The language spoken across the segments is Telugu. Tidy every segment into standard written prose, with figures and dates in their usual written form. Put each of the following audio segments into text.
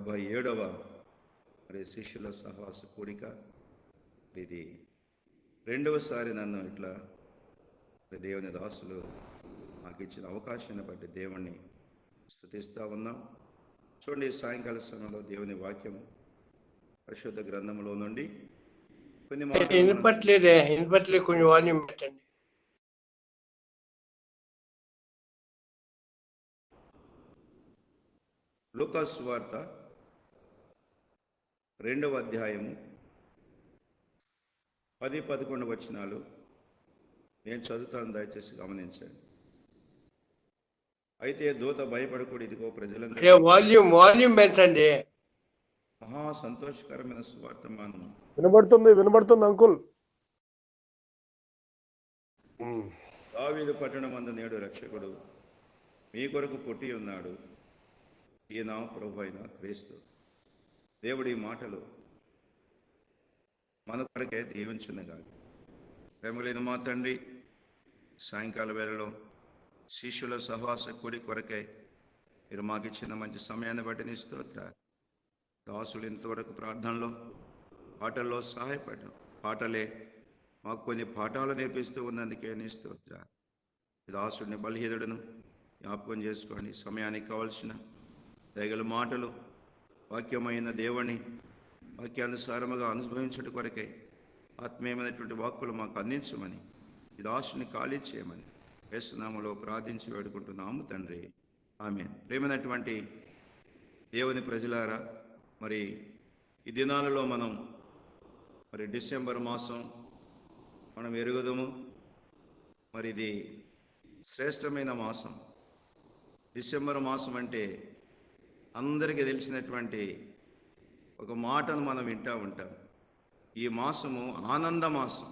77వ మరి శిష్యుల సహవాస కూడిక. ఇది రెండవసారి నన్ను ఇట్లా దేవుని దాసులు నాకు ఇచ్చిన అవకాశాన్ని బట్టి దేవుణ్ణి స్తుతిస్తూ ఉన్నాం. చూడండి, సాయంకాల సమయంలో దేవుని వాక్యము పరిశుద్ధ గ్రంథంలో నుండి కొన్ని వినపట్లేదు, కొంచెం వాల్యూమ్ పెట్టండి. లూకా సువార్త 2వ అధ్యాయము 10-11 వచనాలు నేను చదువుతాను, దయచేసి గమనించండి. అయితే దూత భయపడకూడదు, ఇదిగో ప్రజలందరూ వాల్యూమ్ పెంచండి. మహా సంతోషకరమైన సువార్తమానం వినబడుతుంది అంకుల్. దావీదు పట్టణమందు నేడు రక్షకుడు మీ కొరకు పుట్టి ఉన్నాడు, ఈయన ప్రభు అయిన క్రీస్తు. దేవుడి మాటలు మన కొరకే దీవించునుగా. ప్రేమలేని మా తండ్రి, సాయంకాల వేళలో శిష్యుల సహవాస కూడి కొరకై మీరు మాకు ఇచ్చిన మంచి సమయాన్ని బట్టి నీ స్తోత్రాలు. దాసులు ఇంతవరకు ప్రార్థనలో పాటల్లో సహాయపడ్డాం. పాటలే మాకు కొన్ని పాఠాలు నేర్పిస్తూ ఉన్నందుకే నీ స్తోత్రాలు. దాసుడిని బలహీనుడును జ్ఞాపకం చేసుకోండి. సమయానికి కావలసిన దయగల మాటలు, వాక్యమైన దేవుని వాక్యానుసారముగా అనుభవించడం కొరకై ఆత్మీయమైనటువంటి వాక్కులు మాకు అందించమని, ఈ దాసుని ఖాళీ చేయమని యేసునామములో ప్రార్థించి వేడుకుంటున్నాము తండ్రి, ఆమేన్. ప్రేమైనటువంటి దేవుని ప్రజలారా, మరి ఈ దినాలలో మనం డిసెంబర్ మాసం మనం ఎరుగుదము. మరి ఇది శ్రేష్టమైన మాసం. డిసెంబర్ మాసం అంటే అందరికీ తెలిసినటువంటి ఒక మాటను మనం వింటూ ఉంటాం. ఈ మాసము ఆనంద మాసం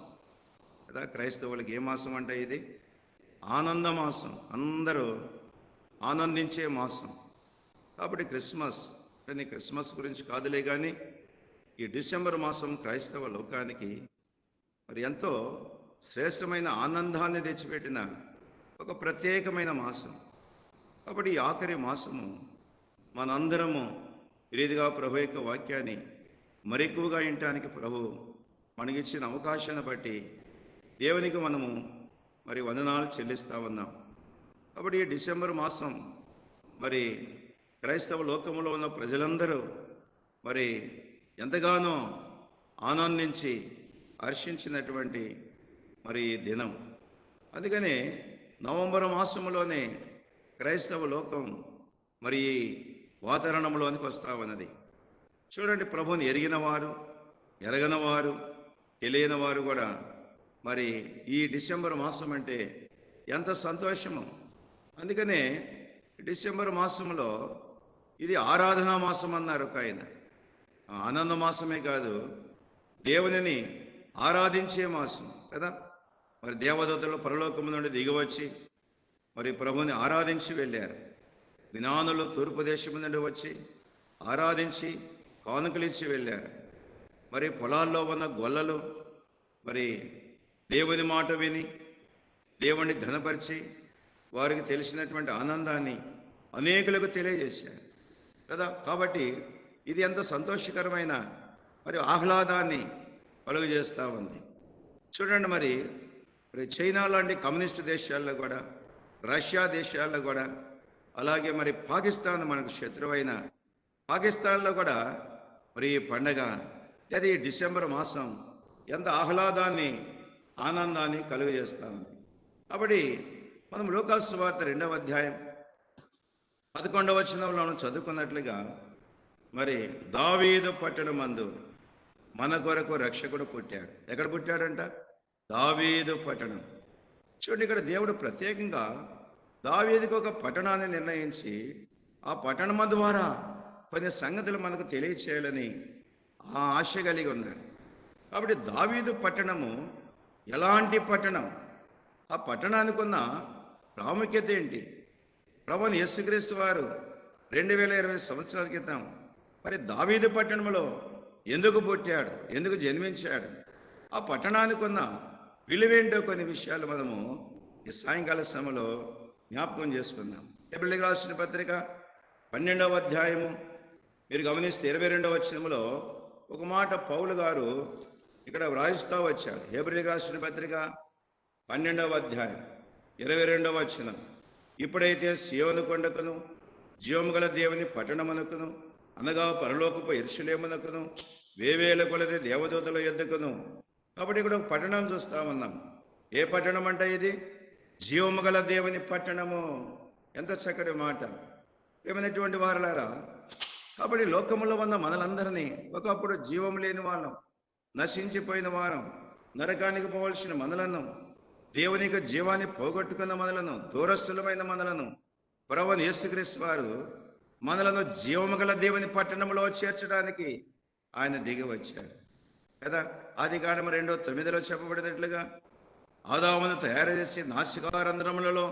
కదా. క్రైస్తవులకి ఏ మాసం అంటే ఇది ఆనంద మాసం, అందరూ ఆనందించే మాసం. కాబట్టి క్రిస్మస్ గురించి కాదులే కానీ ఈ డిసెంబర్ మాసం క్రైస్తవ లోకానికి మరి ఎంతో శ్రేష్టమైన ఆనందాన్ని తెచ్చిపెట్టిన ఒక ప్రత్యేకమైన మాసం. కాబట్టి ఈ ఆఖరి మాసము మనందరము రీతిగా ప్రభు యొక్క వాక్యాన్ని మరెక్కువగా వినటానికి ప్రభు మనకిచ్చిన అవకాశాన్ని బట్టి దేవునికి మనము మరి వందనాలు చెల్లిస్తూ ఉన్నాం. కాబట్టి ఈ డిసెంబర్ మాసం మరి క్రైస్తవ లోకంలో ఉన్న ప్రజలందరూ మరి ఎంతగానో ఆనందించి హర్షించినటువంటి మరి ఈ దినం. అందుకనే నవంబర్ మాసంలోనే క్రైస్తవ లోకం మరి వాతావరణంలోనికి వస్తూ ఉన్నది. చూడండి, ప్రభుని ఎరిగిన వారు, ఎరగని వారు, తెలియని వారు కూడా మరి ఈ డిసెంబర్ మాసం అంటే ఎంత సంతోషము. అందుకనే డిసెంబర్ మాసంలో ఇది ఆరాధనా మాసం అన్నారు ఒక ఆయన. ఆనంద మాసమే కాదు, దేవునిని ఆరాధించే మాసం కదా. మరి దేవదూతలు పరలోకము నుండి దిగివచ్చి మరి ప్రభుని ఆరాధించి వెళ్ళారు. జ్ఞానులు తూర్పు దేశము నుండి వచ్చి ఆరాధించి కానుకలిచ్చి వెళ్ళారు. మరి పొలాల్లో ఉన్న గొల్లలు మరి దేవుని మాట విని దేవుణ్ణి ఘనపరిచి వారికి తెలిసినటువంటి ఆనందాన్ని అనేకులకు తెలియజేశారు కదా. కాబట్టి ఇది ఎంత సంతోషకరమైన మరి ఆహ్లాదాన్ని కలుగజేస్తూ ఉంది. చూడండి, మరి చైనా లాంటి కమ్యూనిస్టు దేశాల్లో కూడా, రష్యా దేశాల్లో కూడా, అలాగే మరి పాకిస్తాన్ మనకు శత్రువైన పాకిస్తాన్లో కూడా మరి ఈ పండగ లేదా ఈ డిసెంబర్ మాసం ఎంత ఆహ్లాదాన్ని, ఆనందాన్ని కలుగజేస్తూ ఉంది. కాబట్టి మనం లూకా సువార్త 2వ అధ్యాయం 11వ వచనంలో చదువుకున్నట్లుగా మరి దావీదు పట్టణమందు మన కొరకు రక్షకుడు పుట్టాడు. ఎక్కడ పుట్టాడంట? దావీదు పట్టణం. చూడండి, ఇక్కడ దేవుడు ప్రత్యేకంగా దావీదుకు ఒక పట్టణాన్ని నిర్ణయించి ఆ పట్టణం ద్వారా కొన్ని సంగతులు మనకు తెలియచేయాలని ఆ ఆశ కలిగి ఉన్నాడు. కాబట్టి దావీదు పట్టణము ఎలాంటి పట్టణం, ఆ పట్టణానికి ఉన్న ప్రాముఖ్యత ఏంటి? ప్రభువైన యేసుక్రీస్తు వారు 2020 సంవత్సరాల క్రితం మరి దావీదు పట్టణంలో ఎందుకు పుట్టాడు, ఎందుకు జన్మించాడు, ఆ పట్టణానికి ఉన్న విలువేంటో కొన్ని విషయాలు మనము ఈ సాయంకాల సమయంలో జ్ఞాపకం చేసుకుందాం. హెబ్రీయులకు రాసిన పత్రిక 12వ అధ్యాయము మీరు గమనిస్తే 22వ వచనంలో ఒక మాట పౌలు గారు ఇక్కడ వ్రాయిస్తూ వచ్చాడు. హెబ్రీయులకు రాసిన పత్రిక 12వ అధ్యాయం 22వ వచనం. ఇప్పుడైతే సీయోను కొండకును జీవము గల దేవుని పట్టణమునకును అనగా పరలోకపు యెరూషలేమునకును వేవేల కొలది దేవదూతల యొద్దకును. కాబట్టి ఇక్కడ ఒక పట్టణం చూస్తా ఉన్నాం. ఏ పట్టణం అంటే ఇది? జీవము గల దేవుని పట్టణము. ఎంత చక్కటి మాట! ఏమైనటువంటి వారలారా, కాబట్టి లోకములో ఉన్న మనలందరినీ ఒకప్పుడు జీవం లేని వాళ్ళం, నశించిపోయిన వారం, నరకానికి పోవలసిన మనలను, దేవునికి జీవాన్ని పోగొట్టుకున్న మనలను, దూరస్థులమైన మనలను ప్రభువైన యేసుక్రీస్తు వారు మనలను జీవము గల దేవుని పట్టణంలో చేర్చడానికి ఆయన దిగి వచ్చాడు కదా. ఆదికాండము 2:9 చెప్పబడినట్లుగా ఆదామును తయారు చేసి నాసికారంధ్రములలో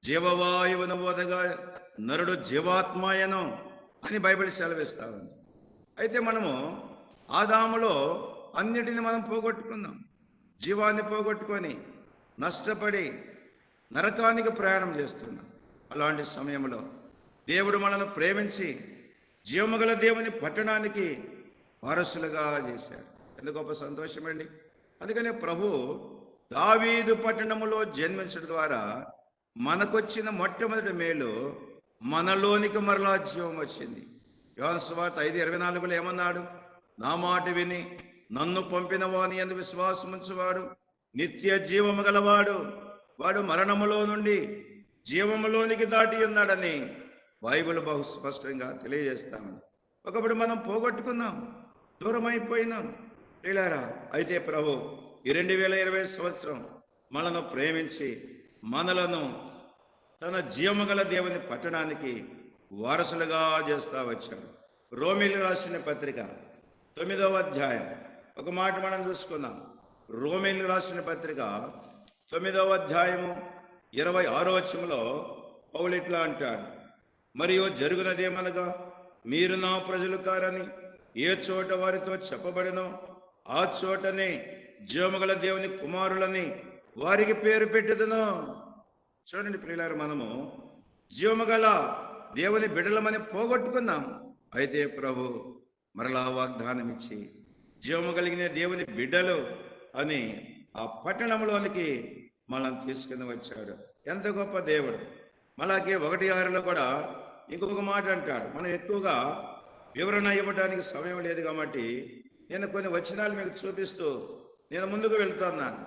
జీవవాయువును వదగా నరుడు జీవాత్మయను అని బైబిల్ సెలవిస్తా ఉంది. అయితే మనము ఆదాములో అన్నిటిని మనం పోగొట్టుకున్నాం. జీవాన్ని పోగొట్టుకొని నష్టపడి నరకానికి ప్రయాణం చేస్తున్నాం. అలాంటి సమయంలో దేవుడు మనను ప్రేమించి జీవముగల దేవుని పట్టణానికి వారసులుగా చేశాడు. ఎంత గొప్ప సంతోషం అండి! అందుకనే ప్రభు దావీదు పట్టణములో జన్మించడం ద్వారా మనకొచ్చిన మొట్టమొదటి మేలు, మనలోనికి మరలా జీవం వచ్చింది. యోహాను సువార్త 5:24 ఏమన్నాడు? నా మాట విని నన్ను పంపిన వాని యందు విశ్వాసముంచువాడు నిత్య జీవము గలవాడు, వాడు మరణములో నుండి జీవములోనికి దాటి ఉన్నాడని బైబిల్ బహు స్పష్టంగా తెలియజేస్తామని. ఒకప్పుడు మనం పోగొట్టుకున్నాం, దూరమైపోయినాం ప్రియులారా. అయితే ప్రభు ఈ 2020 సంవత్సరం మనను ప్రేమించి మనలను తన జీవముగల దేవుని పట్టణానికి వారసులుగా చేస్తా వచ్చాడు. రోమీయులకు రాసిన పత్రిక 9వ అధ్యాయం ఒక మాట మనం చూసుకుందాం. రోమీయులకు రాసిన పత్రిక 9వ అధ్యాయము 26వ వచనంలో పౌలు ఇట్లా అంటాడు, మరియు జరుగునదేమనగా మీరు నా ప్రజలు కారని ఏ చోట వారితో చెప్పబడినో ఆ చోటనే జీవముగల దేవుని కుమారులని వారికి పేరు పెట్టుదును. చూడండి ప్రియులారా, మనము జీవముగల దేవుని బిడ్డలమని పోగొట్టుకున్నాం. అయితే ప్రభు మరలా వాగ్దానం ఇచ్చి జీవము కలిగిన దేవుని బిడ్డలు అని ఆ పట్టణంలోనికి మనం తీసుకుని వచ్చాడు. ఎంత గొప్ప దేవుడు! మలాకి 1:6లో కూడా ఇంకొక మాట అంటాడు. మనం ఎక్కువగా వివరణ ఇవ్వడానికి సమయం లేదు కాబట్టి నేను కొన్ని వచనాలు మీకు చూపిస్తూ నేను ముందుకు వెళ్తున్నాను.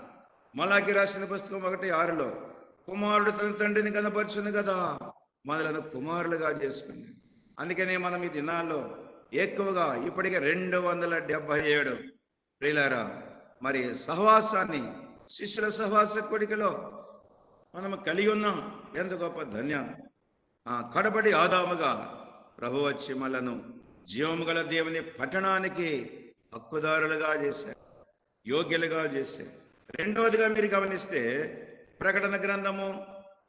మలాకి రాసిన పుస్తకం 1:6లో కుమారుడు తన తండ్రిని కనపరుచును కదా, మనలను కుమారులుగా చేసుకుంది. అందుకనే మనం ఈ దినాల్లో ఎక్కువగా ఇప్పటికే 277 ప్రియులారా మరి సహవాసాన్ని శిష్యుల సహవాస కోడికలో మనము కలిగి ఉన్నాం. ఎంత గొప్ప ధన్యం! కడపడి ఆదాముగా ప్రభు వచ్చి మనలను జీవము గల దేవుని పట్టణానికి హక్కుదారులుగా చేశారు, యోగ్యులుగా చేశారు. రెండవదిగా మీరు గమనిస్తే ప్రకటన గ్రంథము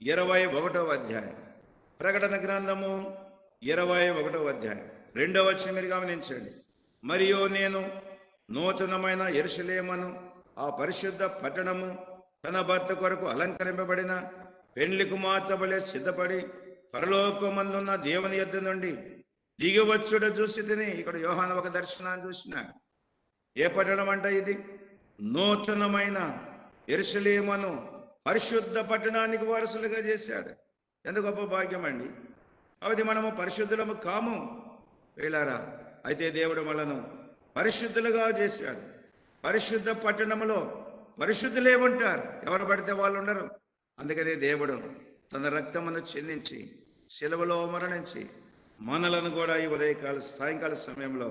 21వ అధ్యాయం, ప్రకటన గ్రంథము 21వ అధ్యాయం 2వ వచనం మీరు గమనించండి. మరియు నేను నూతనమైన యెరూషలేమును ఆ పరిశుద్ధ పట్టణము తన భర్త కొరకు అలంకరింపబడిన పెండ్లి కుమార్తె వలె సిద్ధపడి పరలోకమందున్న దేవుని యొద్ద నుండి దిగివచ్చుట చూసి తిని. ఇక్కడ యోహాను ఒక దర్శనాన్ని చూసినాడు. ఏ పట్టణం అంటే ఇది? నూతనమైన యెరూషలేమును పరిశుద్ధ పట్టణానికి వారసులుగా చేశాడు. ఎంత గొప్ప భాగ్యం అండి! అది మనము పరిశుద్ధులము కాము వీళ్ళారా. అయితే దేవుడు మనను పరిశుద్ధులుగా చేశాడు. పరిశుద్ధ పట్టణంలో పరిశుద్ధులే ఉంటారు, ఎవరు పడితే వాళ్ళు ఉండరు. అందుకనే దేవుడు తన రక్తమును చెందించి శిలువలో మరణించి మనలను కూడా ఈ సాయంకాల సమయంలో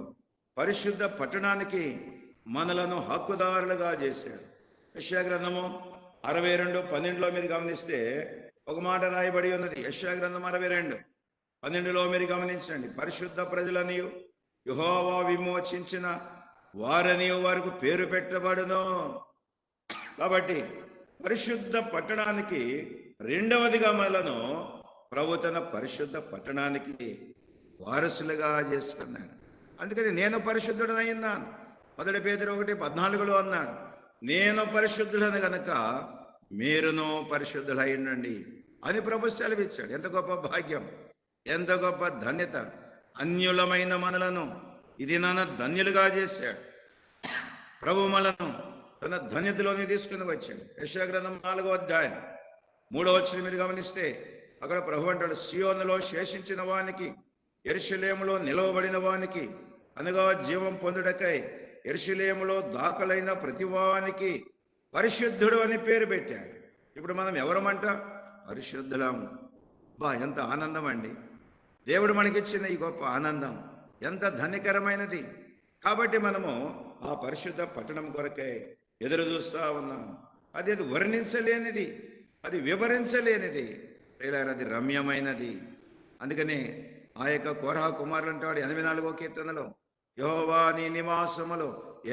పరిశుద్ధ పట్టణానికి మనలను హక్కుదారులుగా చేశాడు. యెషయా గ్రంథము 62:12లో మీరు గమనిస్తే ఒక మాట రాయబడి ఉన్నది. యెషయా గ్రంథం 62:12లో మీరు గమనించండి. పరిశుద్ధ ప్రజలనియు యెహోవా విమోచించిన వారని వారికి పేరు పెట్టబడును. కాబట్టి పరిశుద్ధ పట్టణానికి రెండవదిగా మనలను ప్రభు తన పరిశుద్ధ పట్టణానికి వారసులుగా చేసుకున్నాడు. అందుకని నేను పరిశుద్ధుడనయ్యున్నాను. 1 పేతురు 1:14లో అన్నాడు, నేను పరిశుద్ధుడను గనక మీరును పరిశుద్ధులై ఉండండి అని ప్రభు సెలవిచ్చాడు. ఎంత గొప్ప భాగ్యం, ఎంత గొప్ప ధన్యత! అన్యులమైన మనలను ఇది నన్ను ధన్యులుగా చేశాడు. ప్రభు మనను తన ధన్యతలోని తీసుకుని వచ్చాడు. యెషయా గ్రంథం 4వ అధ్యాయం 3వ వచనం మీరు గమనిస్తే అక్కడ ప్రభు అంటాడు, సియోనులో శేషించిన వానికి, యెరూషలేములో నిలవబడిన వానికి, అనగా జీవం పొందుటకై యెరూషలేములో దాఖలైన ప్రతివానికి పరిశుద్ధుడు అని పేరు పెట్టాడు. ఇప్పుడు మనం ఎవరమంట? పరిశుద్ధులము. ఎంత ఆనందం అండి! దేవుడు మనకిచ్చిన ఈ గొప్ప ఆనందం ఎంత ధన్యకరమైనది. కాబట్టి మనము ఆ పరిశుద్ధ పట్టణం కొరకై ఎదురు చూస్తూ ఉన్నాం. అది వర్ణించలేనిది, అది వివరించలేనిది, అది రమ్యమైనది. అందుకని ఆ యొక్క కోరహ కుమారులు అంటాడు 84వ కీర్తనలో, యెహోవా నీ నివాసములు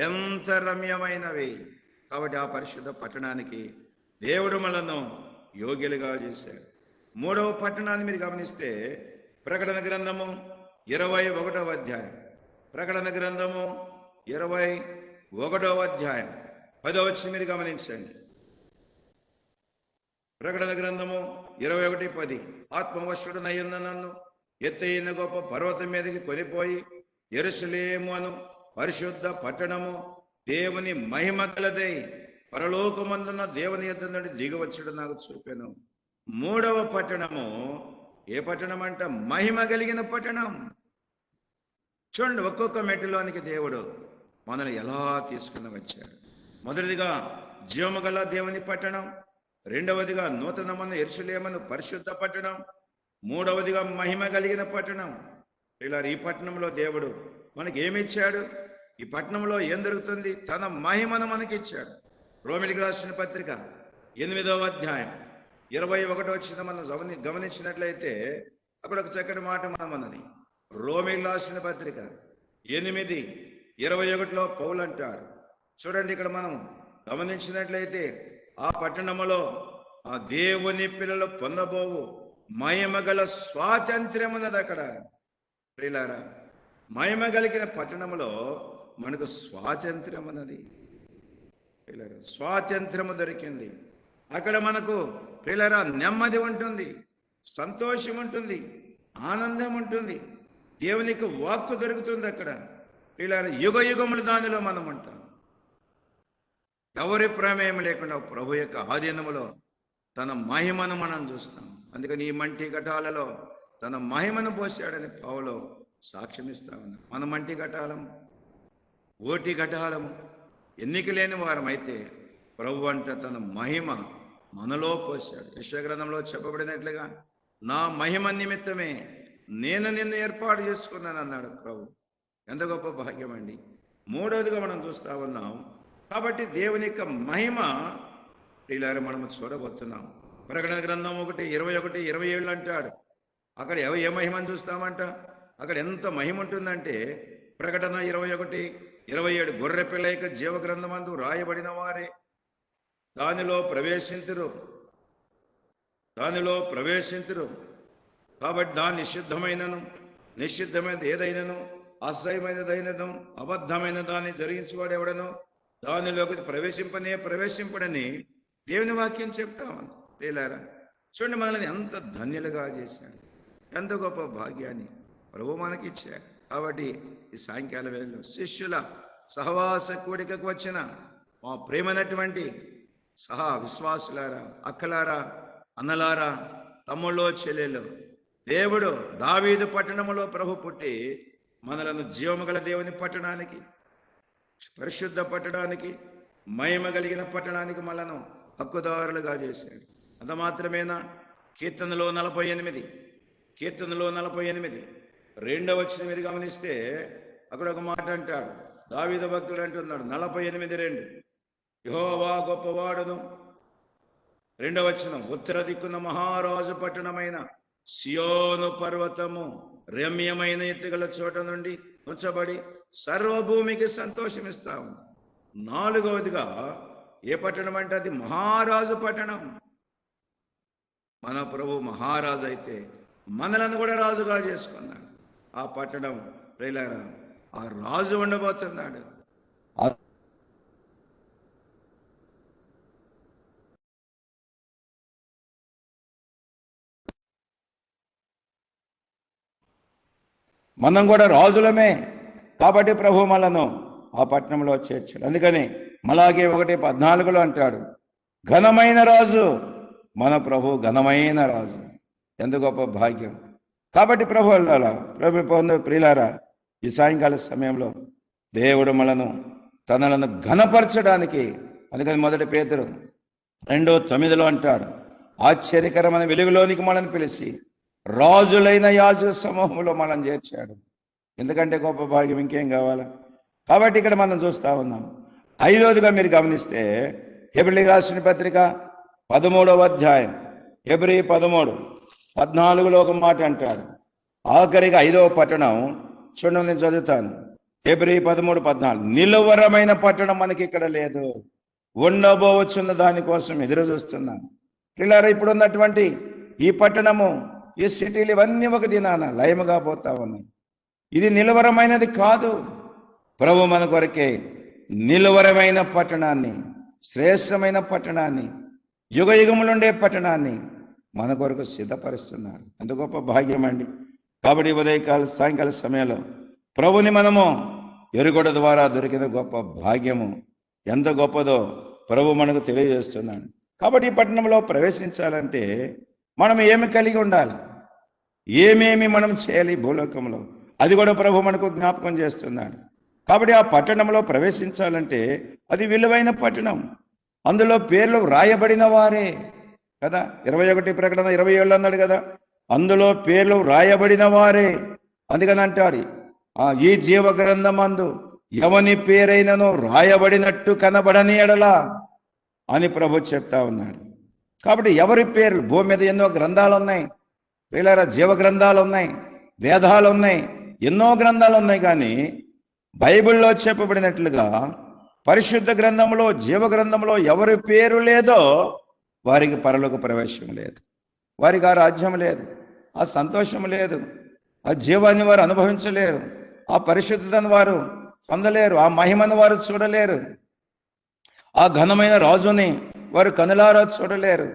ఎంత రమ్యమైనవి. కాబట్టి ఆ పరిశుద్ధ పట్టణానికి దేవుడు మనను యోగ్యులుగా చేశాడు. 3వ పట్టణాన్ని మీరు గమనిస్తే ప్రకటన గ్రంథము 21వ అధ్యాయం, ప్రకటన గ్రంథము 21వ అధ్యాయం 10వ వచనం మీరు గమనించండి. ప్రకటన గ్రంథము 21:10, ఆత్మవశుడనయ్యున్న నన్ను ఎత్తైన గొప్ప పర్వతం మీదకి కొనిపోయి యెరూషలేము అను పరిశుద్ధ పట్టణము దేవుని మహిమ గలదై పరలోకమందున దేవుని యొద్ద నుండి దిగవచ్చుడు నాకు చూపెను. 3వ పట్టణము ఏ పట్టణం అంట? మహిమ కలిగిన పట్టణం. చూడండి, ఒక్కొక్క మెట్టులోనికి దేవుడు మనల్ని ఎలా తీసుకుని వచ్చాడు. మొదటిదిగా జీవము గల దేవుని పట్టణం, రెండవదిగా నూతనమైన యెరూషలేమును పరిశుద్ధ పట్టణం, మూడవదిగా మహిమ కలిగిన పట్టణం. ఇలా ఈ పట్టణంలో దేవుడు మనకి ఏమిచ్చాడు? ఈ పట్టణంలో ఏం దొరుకుతుంది? తన మహిమను మనకిచ్చాడు. రోమిలికి రాసిన పత్రిక 8వ అధ్యాయం 21వ వచనం మనం గమనించినట్లయితే అక్కడ ఒక చక్కటి మాట మనం అన్నది. రోమిలికి రాసిన పత్రిక 8:21లో పౌలు అంటాడు. చూడండి, ఇక్కడ మనం గమనించినట్లయితే ఆ పట్టణములో ఆ దేవుని పిల్లలు పొందబోవు మహిమ గల స్వాతంత్ర్యం ఉన్నది. అక్కడ ప్రియులారా, మహిమ కలిగిన పట్టణములో మనకు స్వాతంత్ర్యం ఉన్నది. ప్రియులారా, స్వాతంత్ర్యము దొరికింది. అక్కడ మనకు ప్రియులారా నెమ్మది ఉంటుంది, సంతోషం ఉంటుంది, ఆనందం ఉంటుంది, దేవునికి వాక్కు దొరుకుతుంది. అక్కడ ప్రియులారా యుగ యుగములు దానిలో మనం ఉంటాం. ఎవరి ప్రమేయం లేకుండా ప్రభు యొక్క ఆధీనములో తన మహిమను మనం చూస్తాం. అందుకని ఈ మంటి ఘటాలలో తన మహిమను పోసాడని పౌలు సాక్ష్యమిస్తా ఉన్నాం. మన మంటి ఘటాలం, ఓటి ఘటాలము, ఎన్నిక లేని వారం అయితే ప్రభు అంట తన మహిమ మనలో పోసాడు. యెషయా గ్రంథంలో చెప్పబడినట్లుగా నా మహిమ నిమిత్తమే నేను నిన్ను ఏర్పాటు చేసుకున్నాను అన్నాడు ప్రభు. ఎంత గొప్ప భాగ్యం అండి. మూడవదిగా మనం చూస్తా ఉన్నాం. కాబట్టి దేవుని యొక్క మహిమ ఇలా మనము చూడబోతున్నాం. ప్రకటన గ్రంథం 1:21-27 అంటాడు. అక్కడ ఏ మహిమను చూస్తామంట? అక్కడ ఎంత మహిమ ఉంటుందంటే ప్రకటన 21:27, గొర్రె పిల్ల యొక్క జీవ గ్రంథమందు రాయబడిన వారే దానిలో ప్రవేశింతురు. కాబట్టి దాని నిషిద్ధమైనది ఏదైనను, అసహ్యమైనదైనను, అబద్ధమైన దాన్ని జరిగించేవాడు ఎవడను దానిలోకి ప్రవేశింపడని దేవుని వాక్యం చెప్తామని. లేలారా, చూడండి, మనల్ని ఎంత ధన్యులుగా చేశాడు, ఎంత గొప్ప భాగ్యాన్ని ప్రభు మనకి ఇచ్చాడు. కాబట్టి ఈ సాయంకాల వేళలో శిష్యుల సహవాస కూడికకు వచ్చిన మా ప్రేమైనటువంటి సహా విశ్వాసులారా, అక్కలారా, అన్నలారా, తమ్ముళ్ళో చెల్లెలు, దేవుడు దావీదు పట్టణములో ప్రభు పుట్టి మనలను జీవము గల దేవుని పట్టణానికి, పరిశుద్ధ పట్టణానికి, మహిమ కలిగిన పట్టణానికి మనను హక్కుదారులుగా చేశాడు. అంత మాత్రమేనా? కీర్తనలో 48 రెండవ వచనం మీరు గమనిస్తే అక్కడ ఒక మాట అంటాడు. దావీదు భక్తుడు అంటున్నాడు 48:2, యెహోవా గొప్పవాడును. రెండవ వచనం, ఉత్తర దిక్కున మహారాజు పట్టణమైన సియోను పర్వతము రమ్యమైన ఎత్తుగల చోట నుండి ఉంచబడి సర్వభూమికి సంతోషమిస్తా ఉంది. నాలుగవదిగా ఏ పట్టణం అంటే అది మహారాజు పట్టణం. మన ప్రభు మహారాజు అయితే మనలను కూడా రాజుగా చేసుకున్నాడు. ఆ పట్టణం ప్రియులారా, ఆ రాజు ఉండబోతున్నాడు. మనం కూడా రాజులమే. కాబట్టి ప్రభు మనను ఆ పట్టణంలో చేర్చాడు. అందుకని మలాగే 1:14 అంటాడు, ఘనమైన రాజు మన ప్రభు, ఘనమైన రాజు. ఎంత గొప్ప భాగ్యం. కాబట్టి ప్రభు ప్రియులారా, ఈ సాయంకాల సమయంలో దేవుడు మనను తనలను ఘనపరచడానికి, అందుకని 1 పేతురు 2:9 అంటాడు, ఆశ్చర్యకరమైన వెలుగులోనికి మనల్ని పిలిచి రాజులైన యాజక సమూహంలో మనం చేర్చాడు. ఎందుకంటే గొప్ప భాగ్యం ఇంకేం కావాలా? కాబట్టి ఇక్కడ మనం చూస్తా ఉన్నాం. 5వదిగా మీరు గమనిస్తే హెబ్రీయులకు రాసిన పత్రిక 13వ అధ్యాయం, హెబ్రీ 13:14 ఒక మాట అంటాడు. ఆఖరిగా 5వ పట్టణం చూడండి, నేను చదువుతాను. హెబ్రీ 13:14, నిలువరమైన పట్టణం మనకి ఇక్కడ లేదు, ఉండబోవచ్చున్న దానికోసం ఎదురు చూస్తున్నాను. పిల్లలు, ఇప్పుడు ఉన్నటువంటి ఈ పట్టణము, ఈ సిటీలు ఇవన్నీ ఒక దినాన లయముగా పోతా ఉన్నాయి. ఇది నిలువరమైనది కాదు. ప్రభు మన కొరకే నిలువరమైన పట్టణాన్ని, శ్రేష్టమైన పట్టణాన్ని, యుగ యుగములుండే పట్టణాన్ని మన కొరకు సిద్ధపరుస్తున్నాడు. ఎంత గొప్ప భాగ్యం అండి. కాబట్టి ఉదయకాల సాయంకాల సమయంలో ప్రభుని మనము ఎరుగడ ద్వారా దొరికిన గొప్ప భాగ్యము ఎంత గొప్పదో ప్రభు మనకు తెలియజేస్తున్నాడు. కాబట్టి ఈ పట్టణంలో ప్రవేశించాలంటే మనం ఏమి కలిగి ఉండాలి, ఏమేమి మనం చేయాలి భూలోకంలో, అది కూడా ప్రభు మనకు జ్ఞాపకం చేస్తున్నాడు. కాబట్టి ఆ పట్టణంలో ప్రవేశించాలంటే అది విలువైన పట్టణం, అందులో పేర్లు వ్రాయబడిన వారే కదా. 21 ప్రకటన 27 అన్నాడు కదా, అందులో పేర్లు వ్రాయబడిన వారే. అందుకని అంటాడు, ఈ జీవ గ్రంథమందు ఎవని పేరైనను రాయబడినట్టు కనబడని ఎడలా అని ప్రభు చెప్తా ఉన్నాడు. కాబట్టి ఎవరి పేర్లు, భూమి మీద ఎన్నో గ్రంథాలు ఉన్నాయి వీళ్ళారా, జీవ గ్రంథాలు ఉన్నాయి, వేదాలు ఉన్నాయి, ఎన్నో గ్రంథాలు ఉన్నాయి. కానీ బైబిల్లో చెప్పబడినట్లుగా పరిశుద్ధ గ్రంథంలో, జీవ గ్రంథంలో ఎవరి పేరు లేదో వారికి పరలోక ప్రవేశం లేదు, వారికి ఆ రాజ్యం లేదు, ఆ సంతోషం లేదు, ఆ జీవాన్ని వారు అనుభవించలేరు, ఆ పరిశుద్ధతను వారు పొందలేరు, ఆ మహిమను వారు చూడలేరు, ఆ ఘనమైన రాజుని వారు కనులారా చూడలేరు,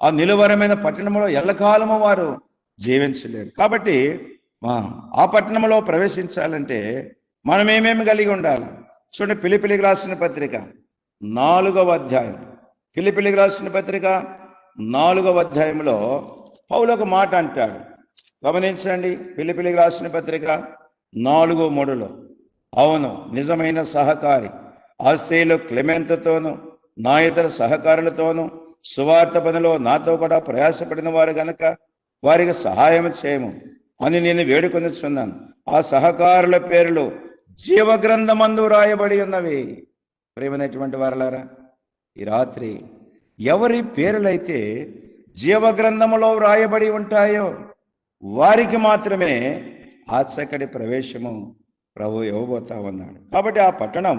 ఆ నిలువరమైన పట్టణంలో ఎల్లకాలము వారు జీవించలేరు. కాబట్టి ఆ పట్టణంలో ప్రవేశించాలంటే మనం ఏమేమి కలిగి ఉండాలి చూడండి. ఫిలిప్పీయులకు రాసిన పత్రిక 4వ అధ్యాయం, ఫిలిప్పీయులకు రాసిన పత్రిక 4వ అధ్యాయంలో పౌలు ఒక మాట అంటాడు, గమనించండి. ఫిలిప్పీయులకు రాసిన పత్రిక 4:3, అవును, నిజమైన సహకారి ఆస్ట్రేలు క్లెమెంతతోనూ నా ఇతర సహకారులతోనూ సువార్త పనిలో నాతో కూడా ప్రయాసపడిన వారు గనక వారికి సహాయం చేయము అని నేను వేడుకొనిచున్నాను. ఆ సహకారుల పేర్లు జీవగ్రంథమందు రాయబడి ఉన్నవి. ప్రియమైనటువంటి వారలారా, ఈ రాత్రి ఎవరి పేర్లైతే జీవగ్రంథములో వ్రాయబడి ఉంటాయో వారికి మాత్రమే ఆ చక్కటి ప్రవేశము ప్రభు ఇవ్వబోతా ఉన్నాడు. కాబట్టి ఆ పట్టణం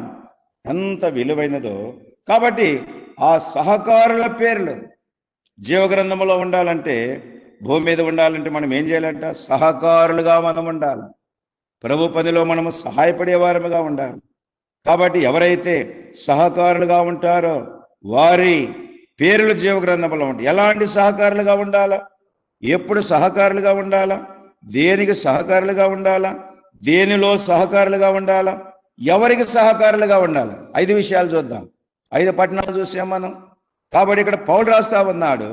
ఎంత విలువైనదో, కాబట్టి ఆ సహకారుల పేర్లు జీవగ్రంథంలో ఉండాలంటే, భూమి మీద ఉండాలంటే మనం ఏం చేయాలంట? సహకారులుగా మనం ఉండాలి, ప్రభు పనిలో మనము సహాయపడేవారముగా ఉండాలి. కాబట్టి ఎవరైతే సహకారులుగా ఉంటారో వారి పేర్లు జీవగ్రంథంలో ఉంటాయి. ఎలాంటి సహకారులుగా ఉండాలా, ఎప్పుడు సహకారులుగా ఉండాలా, దేనికి సహకారులుగా ఉండాలా, దేనిలో సహకారులుగా ఉండాలా, ఎవరికి సహకారులుగా ఉండాలి. 5 విషయాలు చూద్దాం. 5 పట్టణాలు చూసాం మనం. కాబట్టి ఇక్కడ పౌలు రాస్తా ఉన్నాడు,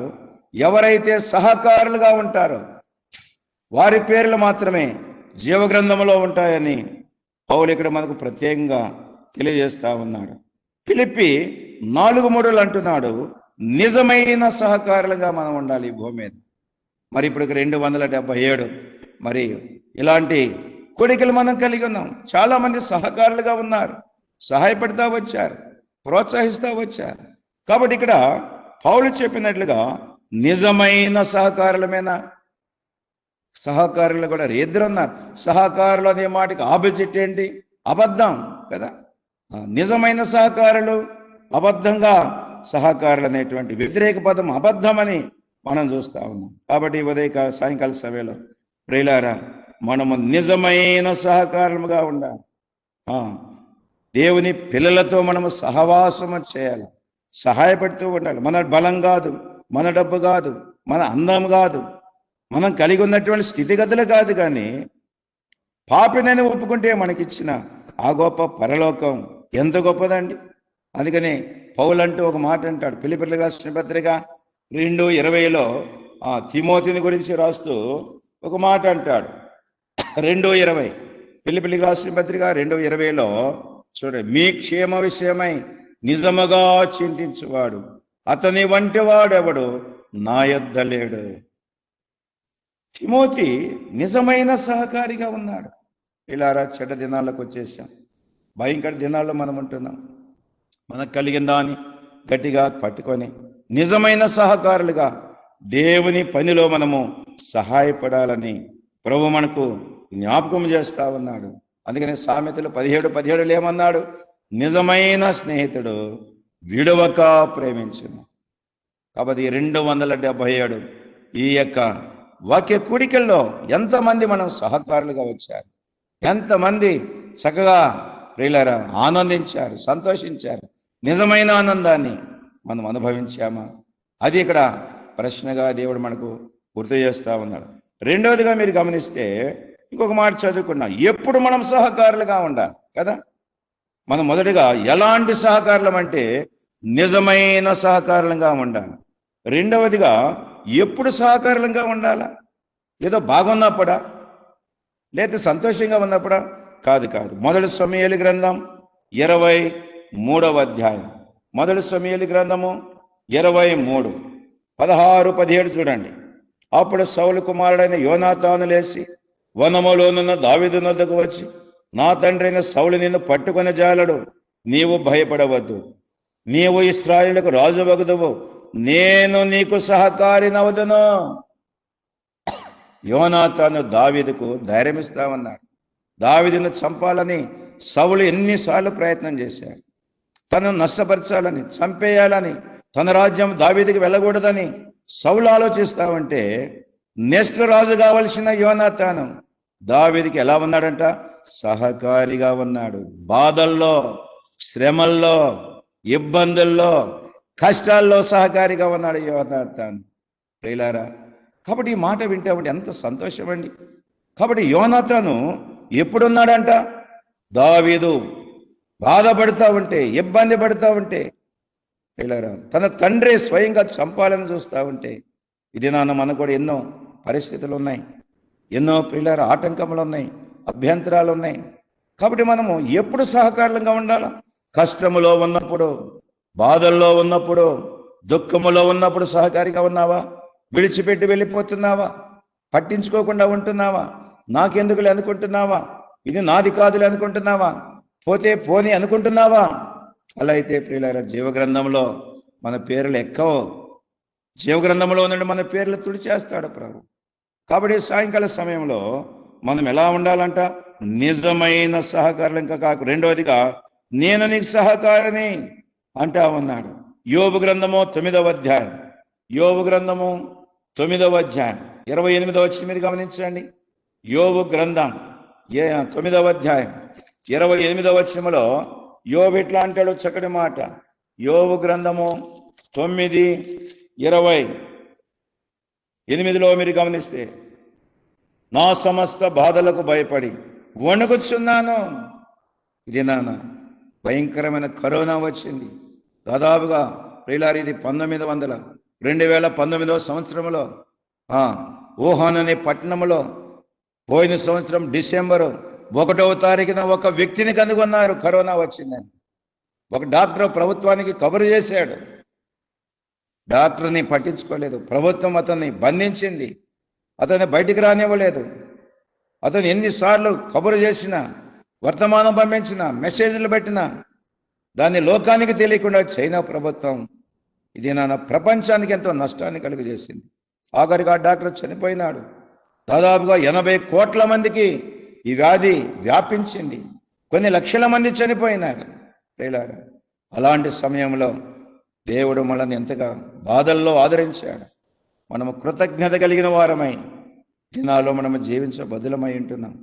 ఎవరైతే సహకారులుగా ఉంటారో వారి పేర్లు మాత్రమే జీవగ్రంథంలో ఉంటాయని పౌలు ఇక్కడ మనకు ప్రత్యేకంగా తెలియజేస్తా ఉన్నాడు. ఫిలిప్పీ 4:3 అంటున్నాడు, నిజమైన సహకారులుగా మనం ఉండాలి ఈ భూమి మీద. మరి ఇప్పుడు 277 మరి ఇలాంటి కోరికలు మనం కలిగి ఉన్నాం. చాలా మంది సహకారులుగా ఉన్నారు, సహాయపడతా వచ్చారు, ప్రోత్సహిస్తూ వచ్చారు. కాబట్టి ఇక్కడ పౌలు చెప్పినట్లుగా నిజమైన సహకారులమైన సహకారులు కూడా ఇద్దరు ఉన్నారు. సహకారులు అనే మాటకి ఆపోజిట్ ఏంటి? అబద్ధం కదా. నిజమైన సహకారులు, అబద్ధంగా సహకారులు అనేటువంటి వ్యతిరేక పదం అబద్ధం అని మనం చూస్తా ఉన్నాం. కాబట్టి ఉదయ సాయంకాల సమయంలో ప్రియులారా, మనము నిజమైన సహకారముగా ఉండాలి. దేవుని పిల్లలతో మనము సహవాసము చేయాలి, సహాయపడుతూ ఉండాలి. మన బలం కాదు, మన డబ్బు కాదు, మన అందం కాదు, మనం కలిగి ఉన్నటువంటి స్థితిగతులు కాదు, కానీ పాపినని ఒప్పుకుంటే మనకిచ్చిన ఆ గొప్ప పరలోకం ఎంత గొప్పదండి. అందుకని పౌలు అంటూ ఒక మాట అంటాడు, ఫిలిప్పీయులకు రాసిన పత్రిక 2:20 ఆ తిమోతిని గురించి రాస్తూ ఒక మాట అంటాడు. 2:20 ఫిలిప్పీయులకు రాసిన పత్రిక 2:20 చూడండి, మీ క్షేమ విషయమై నిజముగా చింతించువాడు అతని వంటి వాడెవడు నా యొద్ద లేడు. తిమోతి నిజమైన సహకారిగా ఉన్నాడు. ఇలారా చెడ్డ దినాలకు వచ్చేసాం, భయంకర దినాల్లో మనం ఉంటున్నాం. మనకు కలిగిన దాన్ని గట్టిగా పట్టుకొని నిజమైన సహకారులుగా దేవుని పనిలో మనము సహాయపడాలని ప్రభు మనకు జ్ఞాపకం చేస్తా ఉన్నాడు. అందుకని సామెతలు 17:17 ఏమన్నాడు, నిజమైన స్నేహితుడు విడవక ప్రేమించును. కాబట్టి 277 ఈ యొక్క వాక్య కూడికల్లో ఎంతమంది మనం సహకారులుగా వచ్చారు, ఎంతమంది చక్కగా ప్రియులారా ఆనందించారు, సంతోషించారు, నిజమైన ఆనందాన్ని మనం అనుభవించామా? అది ఇక్కడ ప్రశ్నగా దేవుడు మనకు గుర్తు చేస్తా ఉన్నాడు. రెండవదిగా మీరు గమనిస్తే ఇంకొక మాట చదువుకున్నాం, ఎప్పుడు మనం సహకారులుగా ఉండాలి కదా. మనం మొదటిగా ఎలాంటి సహకారులం అంటే నిజమైన సహకారులుగా ఉండాలి. రెండవదిగా ఎప్పుడు సహకారులుగా ఉండాలా? ఏదో బాగున్నప్పుడా, లేదా సంతోషంగా ఉన్నప్పుడా? కాదు కాదు. మొదటి సమూయేలు గ్రంథం 23వ అధ్యాయం, మొదటి సమూయేలు గ్రంథము 23 16-17 చూడండి. అప్పుడు సౌలు కుమారుడైన యోనాతాను లేచి వనములోనున్న దావీదు వద్దకు వచ్చి, నా తండ్రి అయిన సౌలు నిన్ను పట్టుకొని జాలడు, నీవు భయపడవద్దు, నీవు ఇశ్రాయేలుకు రాజువగుదువు, నేను నీకు సహకారినవుదును. యోనాతాను దావీదుకు ధైర్యం ఇస్తామన్నాడు. దావీదును చంపాలని సౌలు ఎన్నిసార్లు ప్రయత్నం చేశాడు. తనను నష్టపరచాలని, చంపేయాలని, తన రాజ్యం దావీదుకి వెళ్ళకూడదని సౌలు ఆలోచిస్తామంటే నెక్స్ట్ రాజు కావలసిన యోనాతాను దావీదుకి ఎలా ఉన్నాడంట? సహకారిగా ఉన్నాడు. బాధల్లో, శ్రమల్లో, ఇబ్బందుల్లో, కష్టాల్లో సహకారిగా ఉన్నాడు యోనాతాను. ప్రియులారా, కాబట్టి ఈ మాట వింటే ఎంత సంతోషం అండి. కాబట్టి యోనాతాను ఎప్పుడున్నాడంట? దావీదు బాధపడతా ఉంటే, ఇబ్బంది పడుతూ ఉంటే, ప్రియులారా తన తండ్రి స్వయంగా చంపాలని చూస్తూ ఉంటే, ఇది నాన్న మనకు కూడా ఎన్నో పరిస్థితులు ఉన్నాయి, ఎన్నో ప్రియులారా ఆటంకములు ఉన్నాయి, అభ్యంతరాలు ఉన్నాయి. కాబట్టి మనము ఎప్పుడు సహకారంగా ఉండాలా? కష్టములో ఉన్నప్పుడు, బాధల్లో ఉన్నప్పుడు, దుఃఖములో ఉన్నప్పుడు సహకారిగా ఉన్నావా? విడిచిపెట్టి వెళ్ళిపోతున్నావా? పట్టించుకోకుండా ఉంటున్నావా? నాకెందుకులే అనుకుంటున్నావా? ఇది నాది కాదులే అనుకుంటున్నావా? పోతే పోని అనుకుంటున్నావా? అలా అయితే ప్రియులారా జీవగ్రంథంలో మన పేర్లు ఎక్కవో. జీవగ్రంథంలో నుండి మన పేర్లు తుడిచేస్తాడు ప్రభు. కాబట్టి సాయంకాల సమయంలో మనం ఎలా ఉండాలంట? నిజమైన సహకారులు. ఇంకా కాకు రెండవదిగా నేను నీకు సహకారిని అంటా ఉన్నాడు. యోబు గ్రంథము 9వ అధ్యాయం, యోబు గ్రంథము 9వ అధ్యాయం 28వ వచనం మీరు గమనించండి. యోబు గ్రంథం 9వ అధ్యాయం 28వ వచనంలో యోబు ఎట్లా అంటాడు? చక్కటి మాట. యోబు గ్రంథము 9:28 మీరు గమనిస్తే, నా సమస్త బాధలకు భయపడి వణుకుచున్నాను. ఇది నాన్న భయంకరమైన కరోనా వచ్చింది. దాదాపుగా ప్రియులారి ఇది 2019వ సంవత్సరంలో వుహాన్ అనే పట్టణంలో పోయిన సంవత్సరం డిసెంబరు 1వ తారీఖున ఒక వ్యక్తిని కనుగొన్నారు కరోనా వచ్చిందని. ఒక డాక్టర్ ప్రభుత్వానికి కబురు చేశాడు. డాక్టర్ని పట్టించుకోలేదు. ప్రభుత్వం అతన్ని బంధించింది, అతన్ని బయటికి రానివ్వలేదు. అతను ఎన్నిసార్లు కబురు చేసినా, వర్తమానం పంపించినా, మెసేజ్లు పెట్టినా దాన్ని లోకానికి తెలియకుండా చైనా ప్రభుత్వం ఇది నాన్న ప్రపంచానికి ఎంతో నష్టాన్ని కలుగజేసింది. ఆఖరికి ఆ డాక్టర్ చనిపోయినాడు. దాదాపుగా 80 కోట్ల మందికి ఈ వ్యాధి వ్యాపించింది. కొన్ని లక్షల మంది చనిపోయినారు. ప్రియులారా, అలాంటి సమయంలో దేవుడు మనల్ని ఎంతగా బాధల్లో ఆదరించాడు. మనము కృతజ్ఞత కలిగిన వారమై దినాల్లో మనము జీవించబద్దులమై ఉంటున్నాం.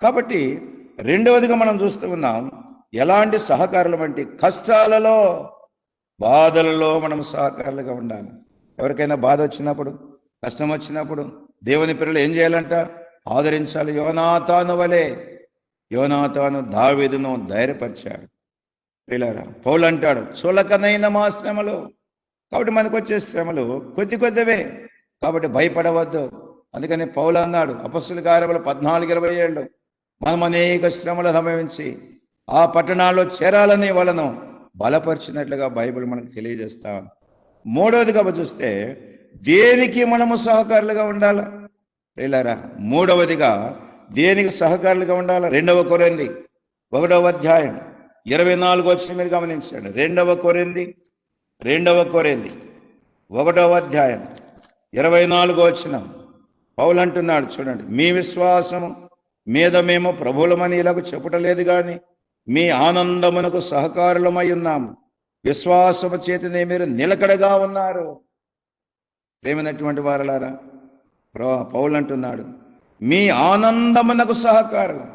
కాబట్టి రెండవదిగా మనం చూస్తూ ఉన్నాం, ఎలాంటి సహకారులు అంటే కష్టాలలో, బాధలలో మనం సహకారులుగా ఉండాలి. ఎవరికైనా బాధ వచ్చినప్పుడు, కష్టం వచ్చినప్పుడు దేవుని పిల్లలు ఏం చేయాలంట? ఆదరించాలి. యోనాతాను వలె యోనాతాను దావీదును ధైర్యపరిచాడు. ప్రియులారా, పౌలు అంటాడు, చులకనైన మా శ్రమలు. కాబట్టి మనకు వచ్చే శ్రమలు కొద్ది కొద్దివే, కాబట్టి భయపడవద్దు. అందుకని పౌలు అన్నాడు అపొస్తలుల కార్యములు 14:27, మనం అనేక శ్రమలు అనుభవించి ఆ పట్టణాల్లో చేరాలని వాళ్ళను బలపరిచినట్లుగా బైబిల్ మనకు తెలియజేస్తా. మూడవదిగా చూస్తే దేనికి మనము సహకారులుగా ఉండాలా ప్రియులారా? మూడవదిగా దేనికి సహకారులుగా ఉండాలా? 2 కొరింథీ 1:24 మీరు గమనించండి. 2 కొరింథీ 1:24 పౌలు అంటున్నాడు చూడండి, మీ విశ్వాసము మీద మేము ప్రభువులమని ఇలాగ చెప్పటలేదు కానీ మీ ఆనందమునకు సహకారులమై ఉన్నాము. విశ్వాసము చేతనే మీరు నిలకడగా ఉన్నారు. ప్రేమైనటువంటి వారలారా, పౌలు అంటున్నాడు మీ ఆనందమునకు సహకారులు.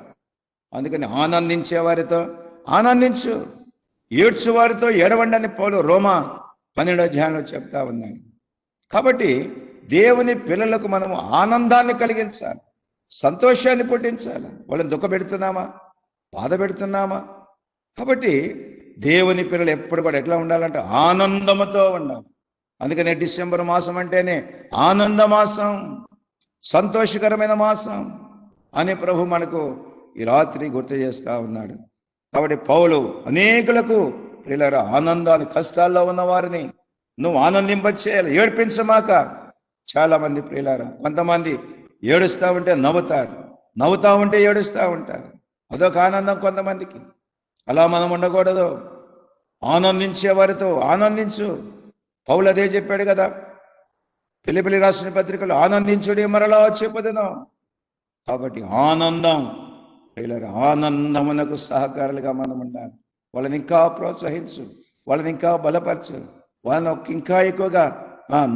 అందుకని ఆనందించే వారితో ఆనందించు, ఏడ్చు వారితో ఏడవండి అని పౌలు రోమా 12 చెప్తా ఉన్నాడు. కాబట్టి దేవుని పిల్లలకు మనము ఆనందాన్ని కలిగించాలి, సంతోషాన్ని పుట్టించాలి. వాళ్ళని దుఃఖపెడుతున్నామా, బాధ పెడుతున్నామా? కాబట్టి దేవుని పిల్లలు ఎప్పుడు కూడా ఎట్లా ఉండాలంటే ఆనందముతో ఉండాలి. అందుకనే డిసెంబర్ మాసం అంటేనే ఆనంద మాసం, సంతోషకరమైన మాసం అని ప్రభు మనకు ఈ రాత్రి గుర్తు చేస్తా ఉన్నాడు. కాబట్టి పౌలు అనేకులకు ప్రియులారా ఆనందాన్ని, కష్టాల్లో ఉన్న వారిని నువ్వు ఆనందింపచేయాలి, ఏడ్పించమాక. చాలా మంది ప్రియులారా, కొంతమంది ఏడుస్తూ ఉంటే నవ్వుతారు, నవ్వుతూ ఉంటే ఏడుస్తూ ఉంటారు. అదొక ఆనందం కొంతమందికి. అలా మనం ఉండకూడదు. ఆనందించే వారితో ఆనందించు. పౌలు అదే చెప్పాడు కదా ఫిలిప్పీయులకు రాసిన పత్రికలో, ఆనందించుడి మరలా చెప్పుదును. కాబట్టి ఆనందం ప్రియులారా, ఆనందమునకు సహకారులుగా మనం ఉండాలి. వాళ్ళని ఇంకా ప్రోత్సహించు, వాళ్ళని ఇంకా బలపరచు, వాళ్ళని ఇంకా ఎక్కువగా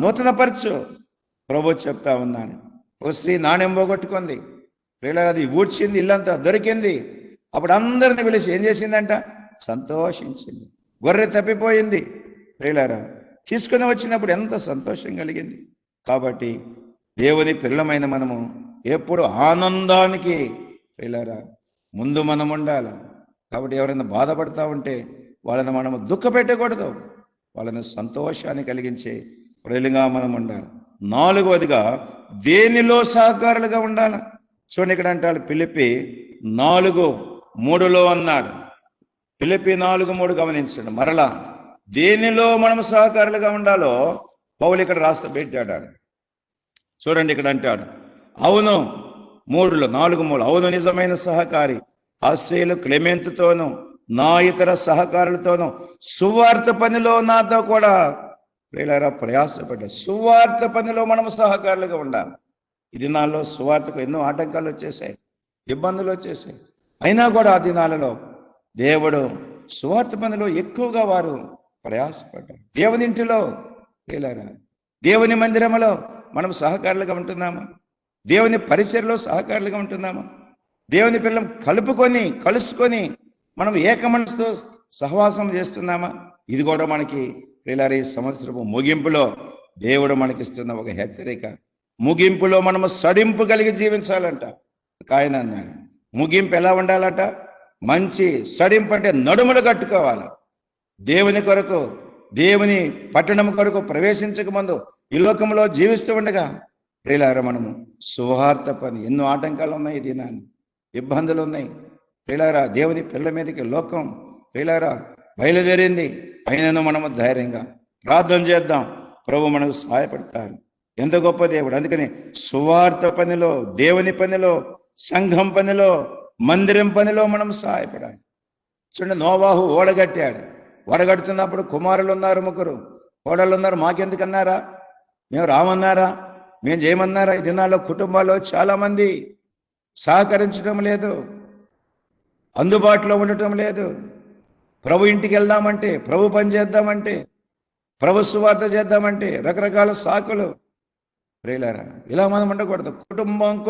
నూతనపరచు. ప్రభు చెప్తా ఉన్నాను, ఒక స్త్రీ నాణ్యం పోగొట్టుకుంది ప్రియులారా, అది ఊడ్చింది, ఇల్లంతా దొరికింది. అప్పుడు అందరిని పిలిచి ఏం చేసిందంట? సంతోషించింది. గొర్రె తప్పిపోయింది ప్రియులారా, తీసుకుని వచ్చినప్పుడు ఎంత సంతోషం కలిగింది. కాబట్టి దేవుని పిల్లమైన మనము ఎప్పుడు ఆనందానికి ప్రియులారా ముందు మనం ఉండాలి. కాబట్టి ఎవరైనా బాధపడతా ఉంటే వాళ్ళని మనము దుఃఖ పెట్టకూడదు, వాళ్ళని సంతోషాన్ని కలిగించే ప్రియులుగా మనం ఉండాలి. 4వదిగా దేనిలో సహకారులుగా ఉండాలి. చూడండి ఇక్కడ అంటాడు ఫిలిప్పీ 4:3 అన్నాడు. ఫిలిప్పీ 4:3 గమనించండి. మరలా దేనిలో మనం సహకారులుగా ఉండాలో పౌలు ఇక్కడ రాస్తా పెట్టాడు. చూడండి ఇక్కడ అంటాడు, అవును 4:3 అవును నిజమైన సహకారి ఆ స్త్రీలు క్లెమెంతుతోనూ నా ఇతర సహకారులతోనూ సువార్త పనిలో నాతో కూడా ప్రియులారా ప్రయాసపడ్డారు. సువార్త పనిలో మనం సహకారులుగా ఉండాలి. ఈ దినాల్లో సువార్తకు ఎన్నో ఆటంకాలు వచ్చేసాయి, ఇబ్బందులు వచ్చేసాయి. అయినా కూడా ఆ దినాలలో దేవుడు సువార్త పనిలో ఎక్కువగా వారు ప్రయాసపడ్డారు. దేవుని ఇంటిలో ప్రియులారా, దేవుని మందిరములో మనం సహకారులుగా ఉంటున్నామా? దేవుని పరిచర్లో సహకారులుగా ఉంటున్నామా? దేవుని పిల్లలు కలుసుకొని మనం ఏకమనసుతో సహవాసం చేస్తున్నామా? ఇది కూడా మనకి ప్రియులారా ఈ సంవత్సరపు ముగింపులో దేవుడు మనకిస్తున్న ఒక హెచ్చరిక. ముగింపులో మనము సడింపు కలిగి జీవించాలంట. ఆయన అన్నాడు ముగింపు ఎలా ఉండాలట? మంచి సడింపు అంటే నడుములు కట్టుకోవాలి. దేవుని కొరకు, దేవుని పట్టణం కొరకు ప్రవేశించక ముందు ఈ లోకంలో జీవిస్తూ ఉండగా ప్రియులారా మనము సువార్త పని, ఎన్నో ఆటంకాలు ఉన్నాయి, ఈ దినాన్ని ఇబ్బందులు ఉన్నాయి ప్రియులారా. దేవుని పిల్లల మీదకి లోకం ప్రియులారా బయలుదేరింది. అయినను మనము ధైర్యంగా ప్రార్థన చేద్దాం, ప్రభు మనకు సహాయపడతారు. ఎంత గొప్ప దేవుడు. అందుకని సువార్త పనిలో, దేవుని పనిలో, సంఘం పనిలో, మందిరం పనిలో మనం సహాయపడాలి. చూడండి, నోవాహు ఓడగట్టాడు. ఓడగడుతున్నప్పుడు కుమారులు ఉన్నారు, 3 కోడళ్ళు ఉన్నారు. మాకెందుకన్నారా? మేము రామన్నారా? మేము చేయమన్నారా? ఈ దినాల్లో కుటుంబాల్లో చాలామంది సహకరించడం లేదు, అందుబాటులో ఉండటం లేదు. ప్రభు ఇంటికి వెళ్దామంటే, ప్రభు పని చేద్దామంటే, ప్రభు సువార్త చేద్దామంటే రకరకాల సాకులు. ప్రియులారా, ఇలా మనం ఉండకూడదు.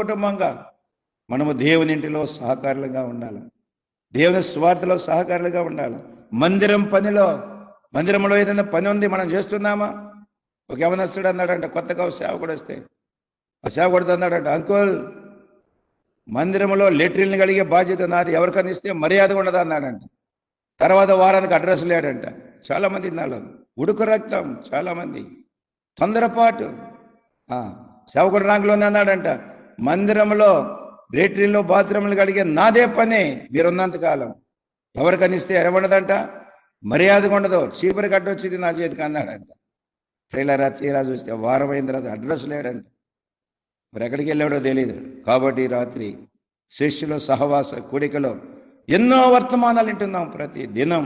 కుటుంబంగా మనము దేవుని ఇంటిలో సహకారులుగా ఉండాలి, దేవుని సువార్తలో సహకారులుగా ఉండాలి. మందిరంలో ఏదైనా పని ఉంది, మనం చేస్తున్నామా? ఒక యవనస్తుడు అన్నాడంట, కొత్తగా సేవకుడు వస్తే ఆ సేవకుడు అన్నాడంట, అంకుల్ మందిరంలో లెట్రిన్లు కలిగే బాధ్యత నాది, ఎవరికైనా ఇస్తే మర్యాద ఉండదు అన్నాడంట. తర్వాత వారానికి అడ్రస్ లేడంట. చాలామంది నాలో ఉడుకు రక్తం, చాలామంది తొందరపాటు. సేవకుడు రంగులోనే అన్నాడంట, మందిరంలో లెట్రిన్లో బాత్రూమ్లు కలిగే నాదే పని మీరున్నంతకాలం, ఎవరికైనా ఇస్తే ఎరవడదంట, మర్యాదగా ఉండదు, చీపురు కట్టొచ్చింది నా చేతికి అన్నాడంట. ట్రైలర్ తీరా చూస్తే వారం అయిన తర్వాత అడ్రస్ లేడంట. మరి ఎక్కడికి వెళ్ళాడో తెలియదు. కాబట్టి రాత్రి శిష్యుల సహవాస కూడికలో ఎన్నో వర్తమానాలు వింటున్నాం ప్రతి దినం.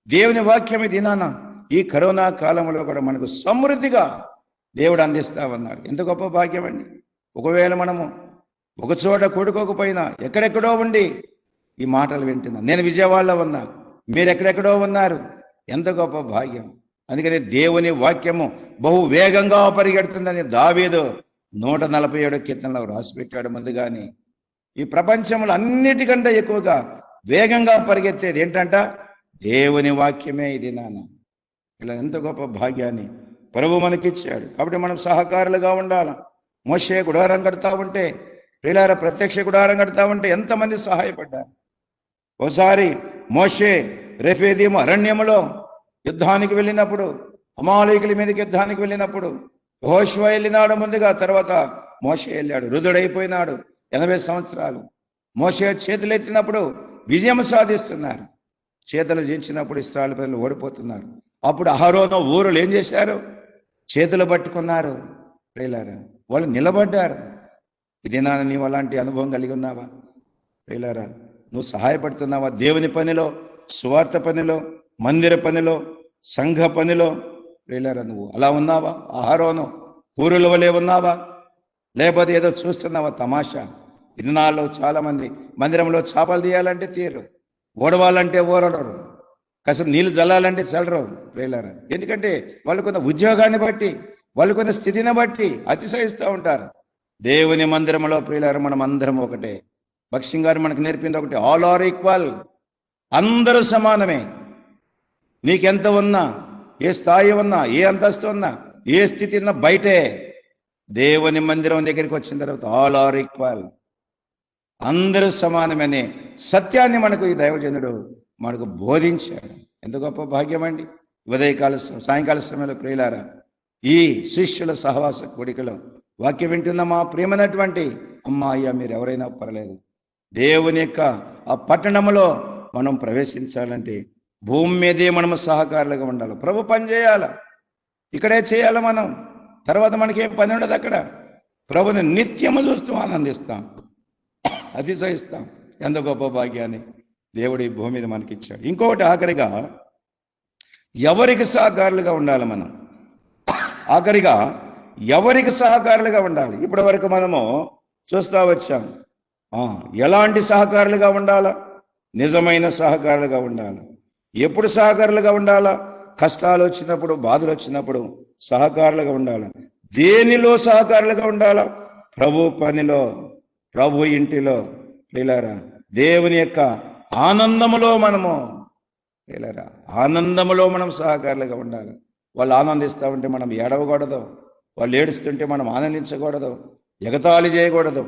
దేవుని వాక్యం ఈ దినాన ఈ కరోనా కాలంలో కూడా మనకు సమృద్ధిగా దేవుడు అందిస్తామన్నాడు. ఎంత గొప్ప భాగ్యం అండి. ఒకవేళ మనము ఒక చోట కూడుకోకపోయినా ఎక్కడెక్కడో ఉండి ఈ మాటలు వింటున్నాం. నేను విజయవాడలో ఉన్నా, మీరు ఎక్కడెక్కడో ఉన్నారు. ఎంత గొప్ప భాగ్యం. అందుకని దేవుని వాక్యము బహు వేగంగా పరిగెడుతుందని దావీదు 147 కీర్తనలో రాసిపెట్టాడు. ముందుగాని ఈ ప్రపంచంలో అన్నిటికంటే ఎక్కువగా వేగంగా పరిగెత్తేది ఏంటంట? దేవుని వాక్యమే. ఇది నాన్న ఇలా ఎంత గొప్ప భాగ్యాన్ని ప్రభు మనకిచ్చాడు. కాబట్టి మనం సహకారులుగా ఉండాలి. మోషే గుడారం కడతా ఉంటే, ప్రియులార ప్రత్యక్ష గుడారం కడతా ఉంటే ఎంతమంది సహాయపడ్డారు. ఒకసారి మోషే రెఫీదీము అరణ్యములో యుద్ధానికి వెళ్ళినప్పుడు, అమాలేకుల మీదకి యుద్ధానికి వెళ్ళినప్పుడు యెహోషువ వెళ్ళినాడు ముందుగా, తర్వాత మోషే వెళ్ళాడు. వృద్ధుడైపోయినాడు, 80 సంవత్సరాలు. మోషే చేతులు ఎత్తినప్పుడు విజయం సాధిస్తున్నారు. చేతులు దించినప్పుడు ఇశ్రాయేలు ప్రజలు ఓడిపోతున్నారు. అప్పుడు అహరోను ఊరులు ఏం చేశారు? చేతులు పట్టుకున్నారు. ప్రియులారా వాళ్ళు నిలబడ్డారు. ఇది నా నీవు అలాంటి అనుభవం కలిగి ఉన్నావా? ప్రియులారా నువ్వు సహాయపడుతున్నావా? దేవుని పనిలో, సువార్త పనిలో, మందిర పనిలో, సంఘ పనిలో. ప్రియులారా నువ్వు అలా ఉన్నావా? అహరోను ఊరుల వలె ఉన్నావా? లేకపోతే ఏదో చూస్తున్నావా తమాషా? ఇన్నాళ్ళు చాలామంది మందిరంలో చేపలు తీయాలంటే తీరు, ఓడవాలంటే ఓడరు, కాసేపు నీళ్ళు జల్లాలంటే చల్లరు. ప్రియులారా ఎందుకంటే వాళ్ళు కొంత ఉద్యోగాన్ని బట్టి, వాళ్ళు కొంత స్థితిని బట్టి అతిశయిస్తూ ఉంటారు. దేవుని మందిరంలో ప్రియులారా మనం అందరం ఒకటే. భక్సింగ్ గారు మనకు నేర్పింది ఒకటి, ఆల్ ఆర్ ఈక్వల్. అందరూ సమానమే. నీకెంత ఉన్నా, ఏ స్థాయి ఉన్నా, ఏ అంతస్తు ఉన్నా, ఏ స్థితి ఉన్నా బయటే. దేవుని మందిరం దగ్గరికి వచ్చిన తర్వాత ఆల్ ఆర్ ఈక్వల్, అందరూ సమానమనే సత్యాన్ని మనకు ఈ దైవజనుడు మనకు బోధించాడు. ఎంత గొప్ప భాగ్యం అండి. ఉదయకాల సాయంకాల సమయంలో ప్రియులారా ఈ శిష్యుల సహవాస కూడికలో వాక్యం వింటున్న మా ప్రియమైనటువంటి అమ్మా అయ్యా మీరు ఎవరైనా పర్లేదు, దేవుని యొక్క ఆ పట్టణంలో మనం ప్రవేశించాలంటే భూమి మీదే మనము సహకారులుగా ఉండాలి. ప్రభు పని చేయాలి, ఇక్కడే చేయాలి మనం. తర్వాత మనకేం పని ఉండదు అక్కడ. ప్రభుని నిత్యము చూస్తూ ఆనందిస్తాం, అతిశయిస్తాం. ఎంత గొప్ప భాగ్యాన్ని దేవుడు ఈ భూమి మీద మనకిచ్చాడు. ఇంకొకటి ఆఖరిగా ఎవరికి సహకారులుగా ఉండాలి మనం? ఆఖరిగా ఎవరికి సహకారులుగా ఉండాలి? ఇప్పటి వరకు మనము చూస్తూ వచ్చాం. ఎలాంటి సహకారులుగా ఉండాలా? నిజమైన సహకారులుగా ఉండాలి. ఎప్పుడు సహకారులుగా ఉండాలా? కష్టాలు వచ్చినప్పుడు, బాధలు వచ్చినప్పుడు సహకారులుగా ఉండాలి. దేనిలో సహకారులుగా ఉండాలా? ప్రభు పనిలో, ప్రభు ఇంటిలో. ప్రియులారా దేవుని యొక్క ఆనందములో మనము, ప్రియులారా ఆనందములో మనం సహకారులుగా ఉండాలి. వాళ్ళు ఆనందిస్తూ ఉంటే మనం ఏడవకూడదు, వాళ్ళు ఏడుస్తుంటే మనం ఆనందించకూడదు, ఎగతాళి చేయకూడదు.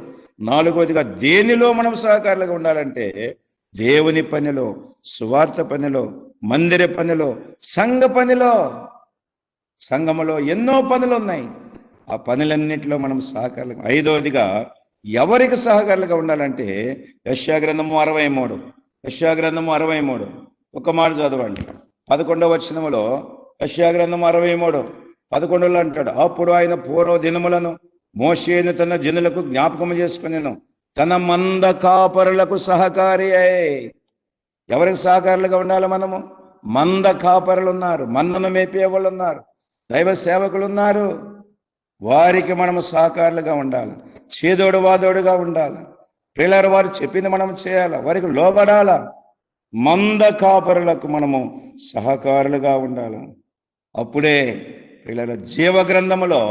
నాలుగవదిగా దేనిలో మనం సహకారులుగా ఉండాలంటే దేవుని పనిలో, సువార్త పనిలో, మందిర పనిలో, సంఘ పనిలో. సంఘములో ఎన్నో పనులు ఉన్నాయి, ఆ పనులన్నింటిలో మనం సహకారులుగా. ఐదవదిగా ఎవరికి సహకారులుగా ఉండాలంటే యెషయా గ్రంథము 63, యెషయా గ్రంథము 63 ఒక మాట చదవండి. 11వ వచనములో యెషయా గ్రంథము 63, 11లో అంటాడు, అప్పుడు ఆయన పూర్వ దినములను మోషేను తన జనులకు జ్ఞాపకం చేసుకునేను, తన మంద కాపరులకు సహకారి అయి. ఎవరికి సహకారులుగా ఉండాలి మనము? మంద కాపరులు ఉన్నారు, మందను మేపే వాళ్ళు ఉన్నారు, దైవ సేవకులు ఉన్నారు. వారికి మనము సహకారులుగా ఉండాలి. చేదోడు వాదోడుగా ఉండాలి. ప్రియులారా వారు చెప్పింది మనం చేయాలి, వారికి లోబడాల. మంద కాపరులకు మనము సహకారులుగా ఉండాలి. అప్పుడే ప్రియులారా జీవ గ్రంథములో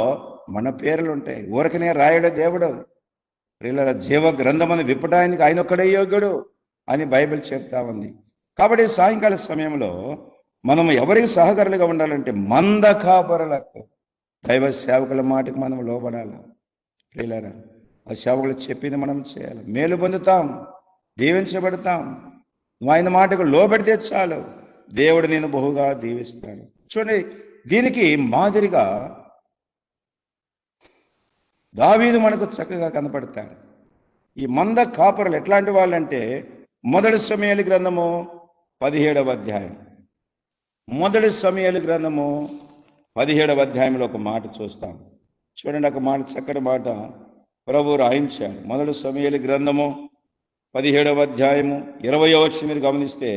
మన పేర్లు ఉంటాయి. ఊరకనే రాయడు దేవుడు. ప్రియులారా జీవ గ్రంథమును విప్పడానికి ఆయన ఒక్కడే యోగ్యుడు అని బైబిల్ చెప్తా ఉంది. కాబట్టి సాయంకాల సమయంలో మనము ఎవరికి సహకారులుగా ఉండాలంటే మంద కాపరులకు, దైవ సేవకుల మాటకు మనం లోబడాలి. ప్రియులారా ఆ సేవకులు చెప్పింది మనం చేయాలి, మేలు పొందుతాం, దీవించబడతాం. నువ్వు ఆయన మాటకు లోబడితే చాలు, దేవుడు నేను బహుగా దీవిస్తాడు. చూడండి, దీనికి మాదిరిగా దావీదు మనకు చక్కగా కనపడతాడు. ఈ మంద కాపరులు ఎట్లాంటి వాళ్ళంటే, మొదటి సమూయేలు గ్రంథము 17వ అధ్యాయం, మొదటి సమూయేలు గ్రంథము 17వ అధ్యాయంలో ఒక మాట చూస్తాం. చూడండి, ఒక మాట, చక్కటి మాట ప్రభువు రాయించాడు. మొదటి సమూయేలు గ్రంథము 17వ అధ్యాయము 20వ వచనం మీరు గమనిస్తే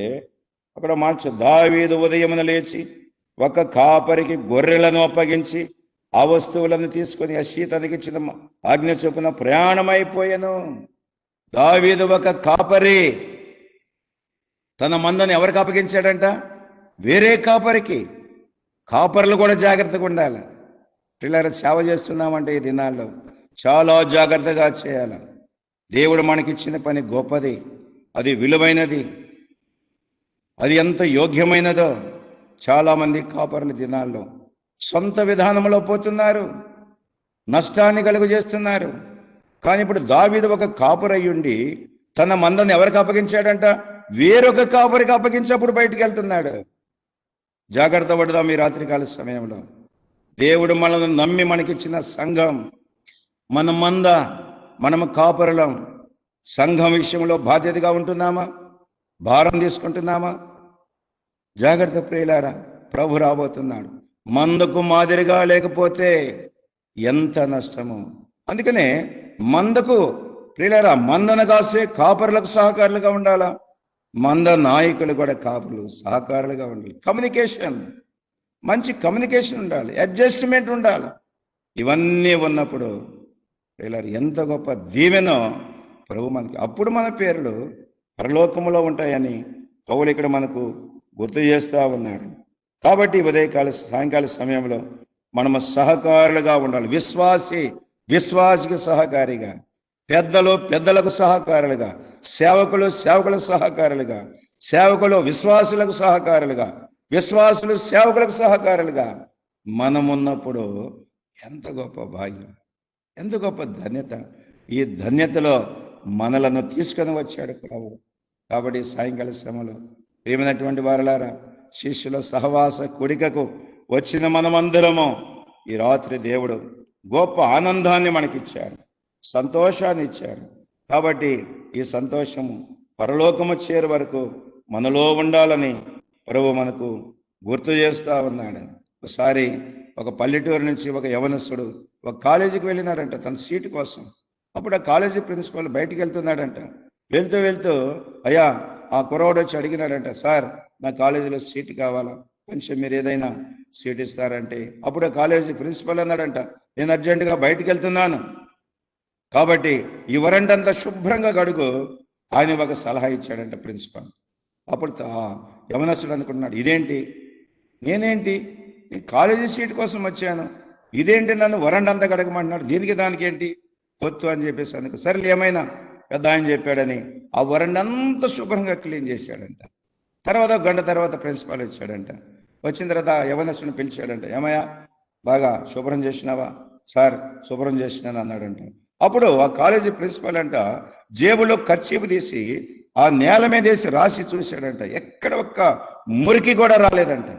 అక్కడ మాట, దావీదు ఉదయమున లేచి ఒక కాపరికి గొర్రెలను అప్పగించి ఆ వస్తువులను తీసుకొని అతనికి ఇచ్చిన ఆజ్ఞ చొప్పున ప్రయాణమైపోయాను. దావీదు ఒక కాపరి తన మందని ఎవరికి అప్పగించాడంట? వేరే కాపరికి. కాపర్లు కూడా జాగ్రత్తగా ఉండాలి. పిల్లలు సేవ చేస్తున్నామంటే ఈ దినాల్లో చాలా జాగ్రత్తగా చేయాలి. దేవుడు మనకిచ్చిన పని గొప్పది, అది విలువైనది, అది ఎంత యోగ్యమైనదో. చాలామంది కాపర్ల దినాల్లో సొంత విధానంలో పోతున్నారు, నష్టాన్ని కలుగు చేస్తున్నారు. కానీ ఇప్పుడు దావీదు ఒక కాపరయ్యుండి తన మందని ఎవరికి అప్పగించాడంట? వేరొక కాపరికి అప్పగించి అప్పుడు బయటికి వెళ్తున్నాడు. జాగ్రత్త పడదాం ఈ రాత్రికాల సమయంలో. దేవుడు మనల్ని నమ్మి మనకిచ్చిన సంఘం, మన మంద, మనము కాపరులం. సంఘం విషయంలో బాధ్యతగా ఉంటున్నామా? భారం తీసుకుంటున్నామా? జాగ్రత్త ప్రియులారా, ప్రభు రాబోతున్నాడు. మందకు మాదిరిగా లేకపోతే ఎంత నష్టము. అందుకనే మందకు ప్రియులారా, మందను కాసే కాపరులకు సహకారులుగా ఉండాలా, మంద నాయకులు కూడా కాపులు సహకారులుగా ఉండాలి. కమ్యూనికేషన్, మంచి కమ్యూనికేషన్ ఉండాలి, అడ్జస్ట్మెంట్ ఉండాలి. ఇవన్నీ ఉన్నప్పుడు ప్రియులారా ఎంత గొప్ప దీవెనో ప్రభు మనకి. అప్పుడు మన పేర్లు పరలోకములో ఉంటాయని పౌలు ఇక్కడ మనకు గుర్తు చేస్తూ ఉన్నాడు. కాబట్టి ఉదయకాల సాయంకాల సమయంలో మనము సహకారులుగా ఉండాలి. విశ్వాసికి సహకారిగా, పెద్దలకు సహకారులుగా, సేవకులకు సహకారులుగా, సేవకులు విశ్వాసులకు సహకారులుగా, విశ్వాసులు సేవకులకు సహకారులుగా మనమున్నప్పుడు ఎంత గొప్ప భాగ్యం, ఎంత గొప్ప ధన్యత. ఈ ధన్యతలో మనలను తీసుకొని వచ్చాడు ప్రభు. కాబట్టి సాయంకాల సమయంలో ప్రియమైనటువంటి వారలారా, శిష్యుల సహవాస కూడికకు వచ్చిన మనమందరము ఈ రాత్రి దేవుడు గొప్ప ఆనందాన్ని మనకిచ్చాడు, సంతోషాన్ని ఇచ్చాడు. కాబట్టి ఈ సంతోషము పరలోకము చేరే వరకు మనలో ఉండాలని ప్రభు మనకు గుర్తు చేస్తూ ఉన్నాడు. ఒకసారి ఒక పల్లెటూరు నుంచి ఒక యవనస్తుడు ఒక కాలేజీకి వెళ్ళినాడంట తన సీటు కోసం. అప్పుడు ఆ కాలేజీ ప్రిన్సిపల్ బయటికి వెళ్తున్నాడంట. వెళ్తూ అయ్యా, ఆ కుర్రవాడు వచ్చి అడిగినాడంట, సార్ నా కాలేజీలో సీటు కావాలా, కొంచెం మీరు ఏదైనా సీట్ ఇస్తారంటే. అప్పుడు ఆ కాలేజీ ప్రిన్సిపల్ అన్నాడంట, నేను అర్జెంటుగా బయటికి వెళ్తున్నాను కాబట్టి ఈ వరండంతా శుభ్రంగా గడుగు. ఆయన ఒక సలహా ఇచ్చాడంట ప్రిన్సిపల్. అప్పుడు యవనస్తుడు అనుకున్నాడు, ఇదేంటి, నేనేంటి కాలేజీ సీట్ కోసం వచ్చాను, ఇదేంటి నన్ను వరండంతా గడగమంటున్నాడు, దీనికి దానికి ఏంటి పొత్తు అని చెప్పేసి అనుకో. సరే ఏమైనా పెద్ద ఆయన చెప్పాడని ఆ వరండంతా శుభ్రంగా క్లీన్ చేశాడంట. తర్వాత గంట తర్వాత ప్రిన్సిపాల్ వచ్చాడంట. వచ్చిన తర్వాత యవనస్తుని పిలిచాడంట, ఏమయ్యా బాగా శుభ్రం చేసినావా? సార్ శుభ్రం చేసినాను అన్నాడంట. అప్పుడు ఆ కాలేజీ ప్రిన్సిపల్ అంట జేబులో కర్చీపు తీసి ఆ నేల మీద వేసి రాసి చూశాడంట. ఎక్కడ ఒక్క మురికి కూడా రాలేదంట.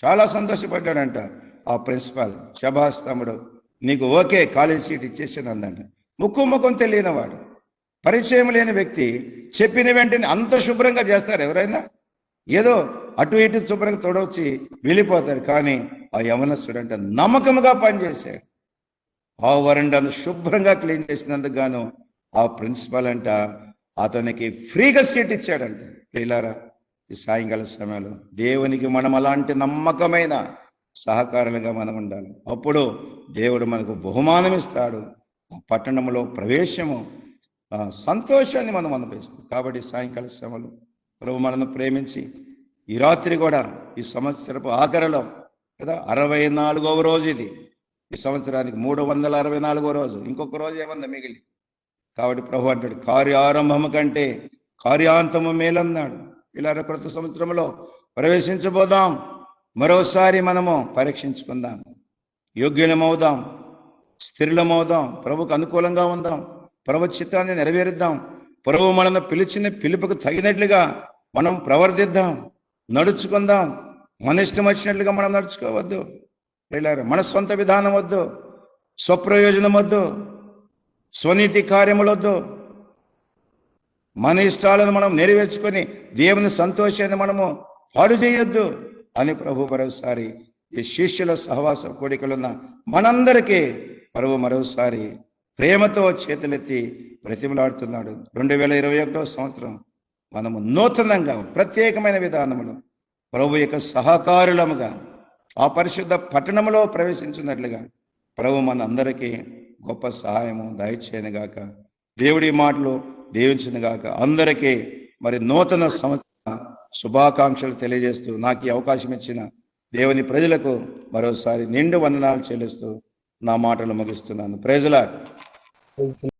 చాలా సంతోషపడ్డాడంట ఆ ప్రిన్సిపాల్. శభాష్ తమ్ముడు, నీకు ఓకే, కాలేజీ సీట్ ఇచ్చేసాను అందంట. ముఖం తెలియనివాడు, పరిచయం లేని వ్యక్తి చెప్పిన వెంటనే అంత శుభ్రంగా చేస్తారు ఎవరైనా? ఏదో అటు ఇటు శుభ్రంగా తొడవచ్చి వెళ్ళిపోతారు. కానీ ఆ యవనస్తుడంట నమ్మకంగా పనిచేశాడు. ఆ వరండాను శుభ్రంగా క్లీన్ చేసినందుకు గాను ఆ ప్రిన్సిపల్ అంట అతనికి ఫ్రీగా సీట్ ఇచ్చాడంట. పిల్లారా, ఈ సాయంకాల సమయంలో దేవునికి మనం అలాంటి నమ్మకమైన సహకారులుగా మనం ఉండాలి. అప్పుడు దేవుడు మనకు బహుమానం ఇస్తాడు. ఆ పట్టణంలో ప్రవేశము, సంతోషాన్ని మనం అనుభవిస్తాం. కాబట్టి సాయంకాల సమయంలో ప్రభు మనను ప్రేమించి ఈ రాత్రి కూడా ఈ సంవత్సరపు ఆఖరిలో కదా 64వ రోజు ఇది. ఈ సంవత్సరానికి 364వ రోజు, ఇంకొక రోజు ఏమన్నా మిగిలి. కాబట్టి ప్రభు అంటాడు, కార్యారంభము కంటే కార్యాంతము మేలన్నాడు. ఇలా కొత్త సంవత్సరంలో ప్రవేశించబోదాం. మరోసారి మనము పరీక్షించుకుందాం, యోగ్యులమవుదాం, స్థిరులమవుదాం, ప్రభుకు అనుకూలంగా ఉందాం, ప్రభు చిత్తాన్ని నెరవేరుద్దాం, ప్రభు మనల్ని పిలిచిన పిలుపుకు తగినట్లుగా మనం ప్రవర్తిద్దాం, నడుచుకుందాం. మన ఇష్టం వచ్చినట్లుగా మనం నడుచుకోవద్దు. మన సొంత విధానం వద్దు, స్వప్రయోజనం వద్దు, స్వనీతి కార్యములొద్దు. మన ఇష్టాలను మనం నెరవేర్చుకొని దేవుని సంతోషాన్ని మనము పాడు చేయొద్దు అని ప్రభు మరోసారి ఈ శిష్యుల సహవాస కోడికలున్న మనందరికీ ప్రభు మరోసారి ప్రేమతో చేతులెత్తి బ్రతిమలాడుతున్నాడు. 2021 సంవత్సరం మనము నూతనంగా ప్రత్యేకమైన విధానములు ప్రభు యొక్క సహకారులముగా ఆ పరిశుద్ధ పట్టణంలో ప్రవేశించినట్లుగా ప్రభు మన అందరికీ గొప్ప సహాయము దయచేయనుగాక. దేవుడి మాటలు దీవించునుగాక. అందరికీ మరి నూతన సంవత్సర శుభాకాంక్షలు తెలియజేస్తూ నాకు ఈ అవకాశం ఇచ్చిన దేవుని ప్రజలకు మరోసారి నిండు వందనాలు చెల్లిస్తూ నా మాటలు ముగిస్తున్నాను. Praise the lord.